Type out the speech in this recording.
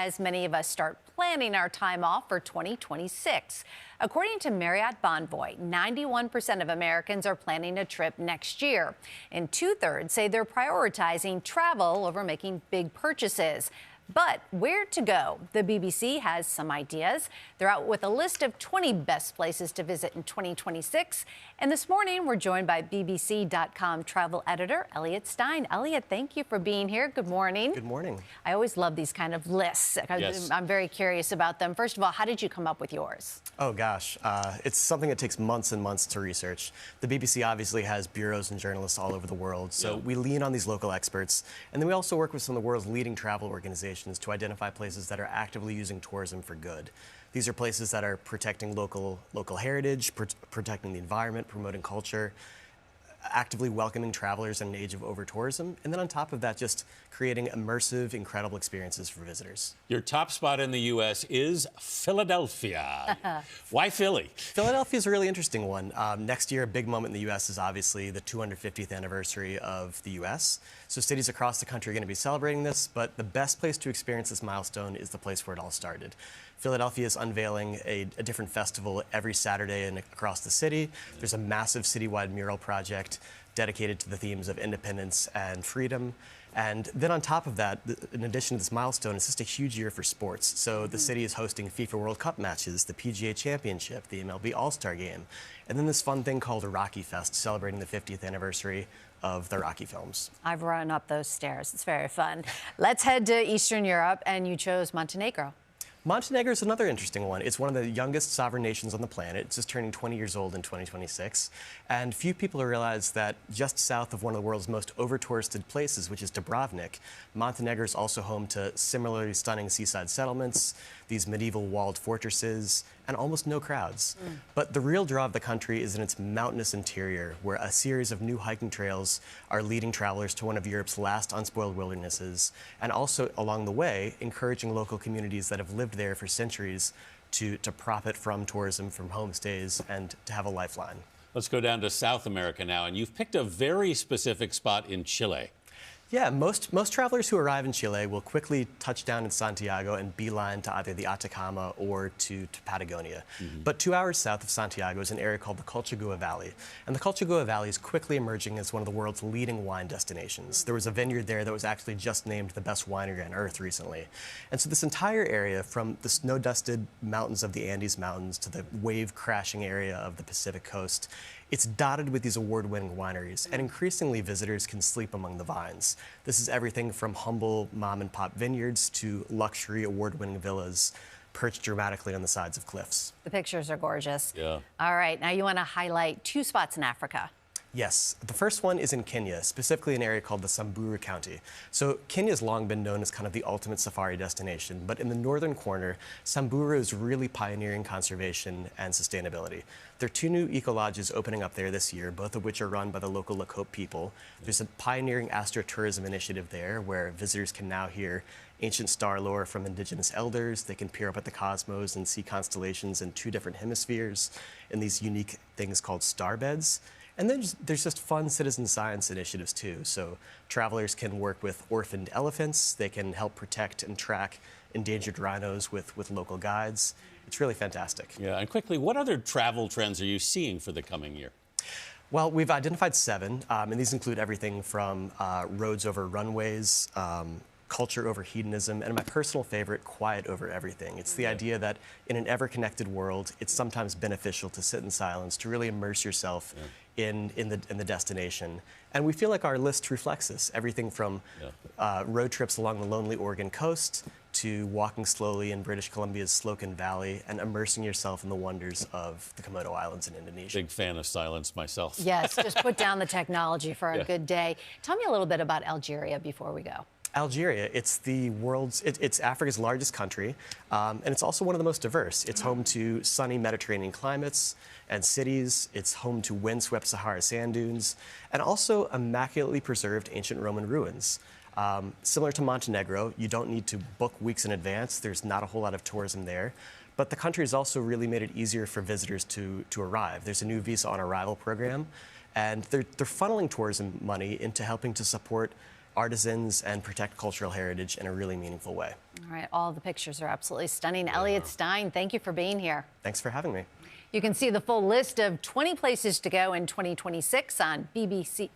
as many of us start planning our time off for 2026. According to Marriott Bonvoy, 91% of Americans are planning a trip next year, and two-thirds say they're prioritizing travel over making big purchases. But where to go? The BBC has some ideas. They're out with a list of 20 best places to visit in 2026. And this morning, we're joined by BBC.com travel editor Elliot Stein. Elliot, thank you for being here. Good morning. Good morning. I always love these kind of lists. Yes. I'm very curious about them. First of all, how did you come up with yours? Oh, gosh. It's something that takes months and months to research. The BBC obviously has bureaus and journalists all over the world, so we lean on these local experts. And then we also work with some of the world's leading travel organizations to identify places that are actively using tourism for good. These are places that are protecting local heritage, protecting the environment, promoting culture, actively welcoming travelers in an age of over-tourism, and then on top of that, just creating immersive, incredible experiences for visitors. Your top spot in the U.S. is Philadelphia. Why Philly? Philadelphia is a really interesting one. Next year, a big moment in the U.S. is obviously the 250th anniversary of the U.S. So cities across the country are going to be celebrating this, but the best place to experience this milestone is the place where it all started. Philadelphia is unveiling a different festival every Saturday across the city. There's a massive citywide mural project dedicated to the themes of independence and freedom. And then on top of that, in addition to this milestone, it's just a huge year for sports. So the city is hosting FIFA World Cup matches, the PGA Championship, the MLB All-Star Game, and then this fun thing called a Rocky Fest, celebrating the 50th anniversary of the Rocky films. I've run up those stairs. It's very fun. Let's head to Eastern Europe, and you chose Montenegro. Montenegro is another interesting one. It's one of the youngest sovereign nations on the planet. It's just turning 20 years old in 2026. And few people realize that just south of one of the world's most over-touristed places, which is Dubrovnik, Montenegro is also home to similarly stunning seaside settlements, these medieval walled fortresses, and almost no crowds. But the real draw of the country is in its mountainous interior, where a series of new hiking trails are leading travelers to one of Europe's last unspoiled wildernesses, and also along the way, encouraging local communities that have lived there for centuries to profit from tourism, from homestays, and to have a lifeline. Let's go down to South America now, and you've picked a very specific spot in Chile. Yeah, most travelers who arrive in Chile will quickly touch down in Santiago and beeline to either the Atacama or to Patagonia. But 2 hours south of Santiago is an area called the Colchagua Valley. And the Colchagua Valley is quickly emerging as one of the world's leading wine destinations. There was a vineyard there that was actually just named the best winery on earth recently. And so this entire area, from the snow-dusted mountains of the Andes Mountains to the wave-crashing area of the Pacific coast, it's dotted with these award-winning wineries, and increasingly visitors can sleep among the vines. This is everything from humble mom-and-pop vineyards to luxury award-winning villas perched dramatically on the sides of cliffs. The pictures are gorgeous. Yeah. All right, now you want to highlight two spots in Africa. Yes, the first one is in Kenya, specifically an area called the Samburu County. So Kenya's long been known as kind of the ultimate safari destination, but in the northern corner, Samburu is really pioneering conservation and sustainability. There are two new eco-lodges opening up there this year, both of which are run by the local Lakota people. There's a pioneering astrotourism initiative there where visitors can now hear ancient star lore from indigenous elders. They can peer up at the cosmos and see constellations in two different hemispheres in these unique things called star beds. And then there's just fun citizen science initiatives too. So travelers can work with orphaned elephants. They can help protect and track endangered rhinos with local guides. It's really fantastic. Yeah, and quickly, what other travel trends are you seeing for the coming year? Well, we've identified 7, and these include everything from roads over runways, culture over hedonism, and my personal favorite, quiet over everything. It's the idea that in an ever-connected world, it's sometimes beneficial to sit in silence, to really immerse yourself in the destination. And we feel like our list reflects this. Everything from road trips along the lonely Oregon coast to walking slowly in British Columbia's Slocum Valley and immersing yourself in the wonders of the Komodo Islands in Indonesia. Big fan of silence myself. Yes, just put down the technology for a good day. Tell me a little bit about Algeria before we go. Algeria, it's it's Africa's largest country, and it's also one of the most diverse. It's home to sunny Mediterranean climates and cities. It's home to windswept Sahara sand dunes, and also immaculately preserved ancient Roman ruins. Similar to Montenegro, you don't need to book weeks in advance. There's not a whole lot of tourism there. But the country has also really made it easier for visitors to arrive. There's a new visa on arrival program, and they're funneling tourism money into helping to support artisans and protect cultural heritage in a really meaningful way. All right, all the pictures are absolutely stunning. Elliot Stein, thank you for being here. Thanks for having me. You can see the full list of 20 places to go in 2026 on bbc.com.